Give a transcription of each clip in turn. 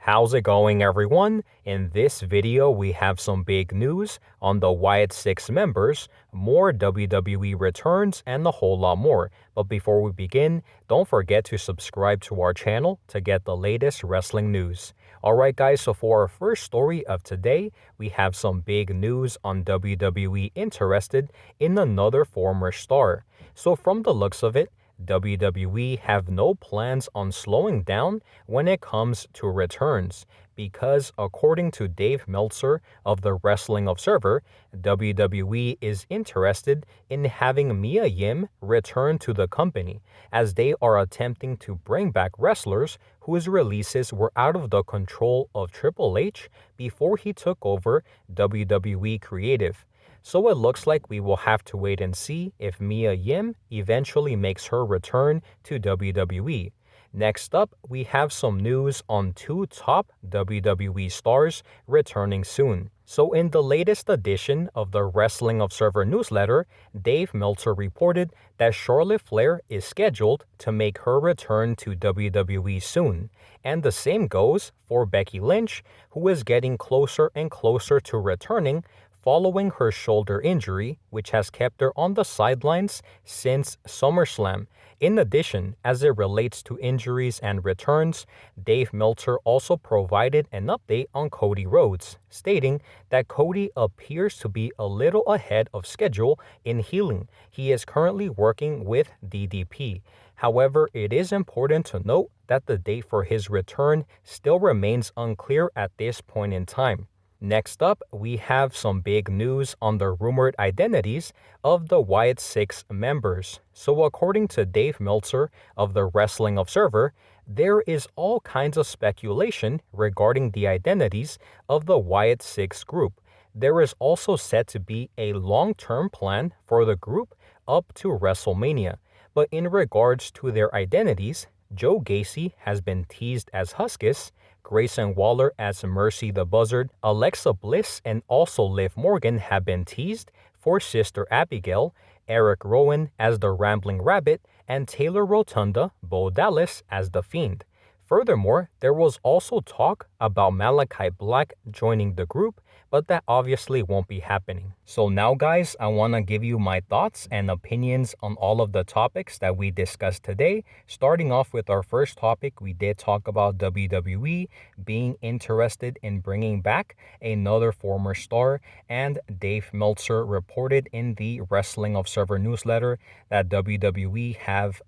How's it going, everyone? In this video, we have some big news on the Wyatt 6 members, more WWE returns, and a whole lot more. But before we begin, don't forget to subscribe to our channel to get the latest wrestling news. Alright guys, so for our first story of today, we have some big news on WWE interested in another former star. So from the looks of it, WWE have no plans on slowing down when it comes to returns because according to Dave Meltzer of the Wrestling Observer, WWE is interested in having Mia Yim return to the company as they are attempting to bring back wrestlers whose releases were out of the control of Triple H before he took over WWE Creative. So it looks like we will have to wait and see if Mia Yim eventually makes her return to WWE. Next up, we have some news on two top WWE stars returning soon. So in the latest edition of the Wrestling Observer newsletter, Dave Meltzer reported that Charlotte Flair is scheduled to make her return to WWE soon. And the same goes for Becky Lynch, who is getting closer and closer to returning following her shoulder injury, which has kept her on the sidelines since SummerSlam. In addition, as it relates to injuries and returns, Dave Meltzer also provided an update on Cody Rhodes, stating that Cody appears to be a little ahead of schedule in healing. He is currently working with DDP. However, it is important to note that the date for his return still remains unclear at this point in time. Next up, we have some big news on the rumored identities of the Wyatt 6 members. So according to Dave Meltzer of the Wrestling Observer, there is all kinds of speculation regarding the identities of the Wyatt 6 group. There is also said to be a long-term plan for the group up to WrestleMania. But in regards to their identities, Joe Gacy has been teased as Huskus, Grayson Waller as Mercy the Buzzard, Alexa Bliss and also Liv Morgan have been teased for Sister Abigail, Eric Rowan as the Rambling Rabbit, and Taylor Rotunda, Bo Dallas as the Fiend. Furthermore, there was also talk about Malachi Black joining the group, but that obviously won't be happening. So now guys, I want to give you my thoughts and opinions on all of the topics that we discussed today. Starting off with our first topic, we did talk about WWE being interested in bringing back another former star, and Dave Meltzer reported in the Wrestling Observer newsletter that WWE have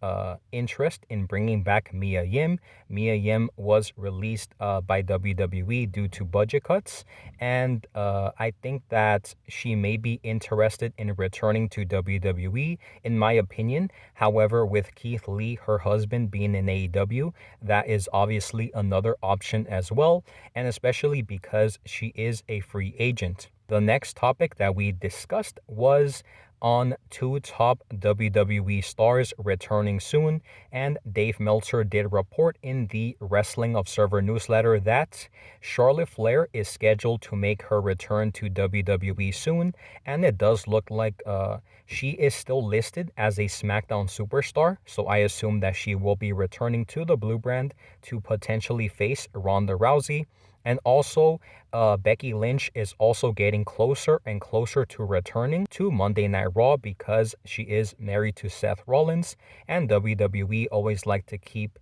interest in bringing back Mia Yim. Mia Yim was released by WWE due to budget cuts, and I think that she may be interested in returning to WWE, in my opinion. However, with Keith Lee, her husband, being in AEW, that is obviously another option as well, and especially because she is a free agent. The next topic that we discussed was on two top WWE stars returning soon, and Dave Meltzer did report in the Wrestling Observer newsletter that Charlotte Flair is scheduled to make her return to WWE soon, and it does look like she is still listed as a SmackDown superstar, so I assume that she will be returning to the Blue Brand to potentially face Ronda Rousey. And also, Becky Lynch is also getting closer and closer to returning to Monday Night Raw because she is married to Seth Rollins, and WWE always like to keep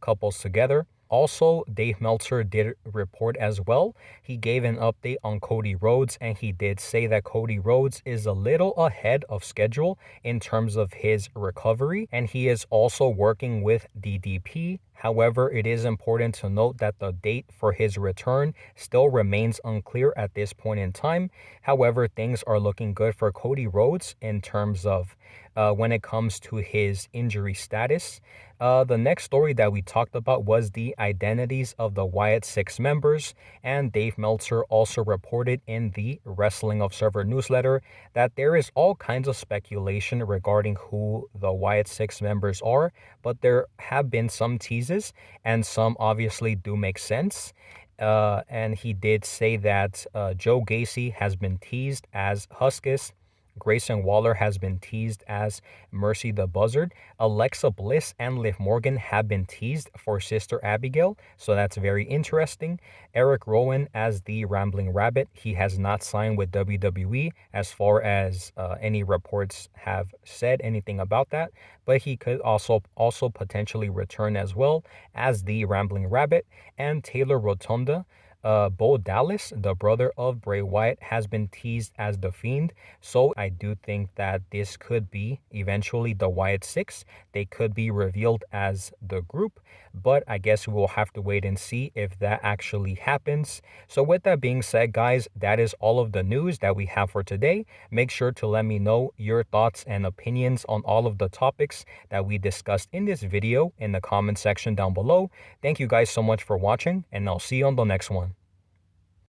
couples together. Also, Dave Meltzer did report as well. He gave an update on Cody Rhodes, and he did say that Cody Rhodes is a little ahead of schedule in terms of his recovery, and he is also working with DDP. However, it is important to note that the date for his return still remains unclear at this point in time. However, things are looking good for Cody Rhodes in terms of when it comes to his injury status. The next story that we talked about was the identities of the Wyatt 6 members, and Dave Meltzer also reported in the Wrestling Observer newsletter that there is all kinds of speculation regarding who the Wyatt 6 members are, but there have been some teases, and some obviously do make sense. And he did say that Joe Gacy has been teased as Huskus, Grayson Waller has been teased as Mercy the Buzzard. Alexa Bliss and Liv Morgan have been teased for Sister Abigail, so that's very interesting. Eric Rowan as the Rambling Rabbit. He has not signed with WWE as far as any reports have said anything about that, but he could also potentially return as well as the Rambling Rabbit. And Taylor Rotunda, Bo Dallas, the brother of Bray Wyatt, has been teased as the Fiend. So I do think that this could be eventually the Wyatt Six. They could be revealed as the group, but I guess we will have to wait and see if that actually happens. So with that being said, guys, that is all of the news that we have for today. Make sure to let me know your thoughts and opinions on all of the topics that we discussed in this video in the comment section down below. Thank you guys so much for watching, and I'll see you on the next one.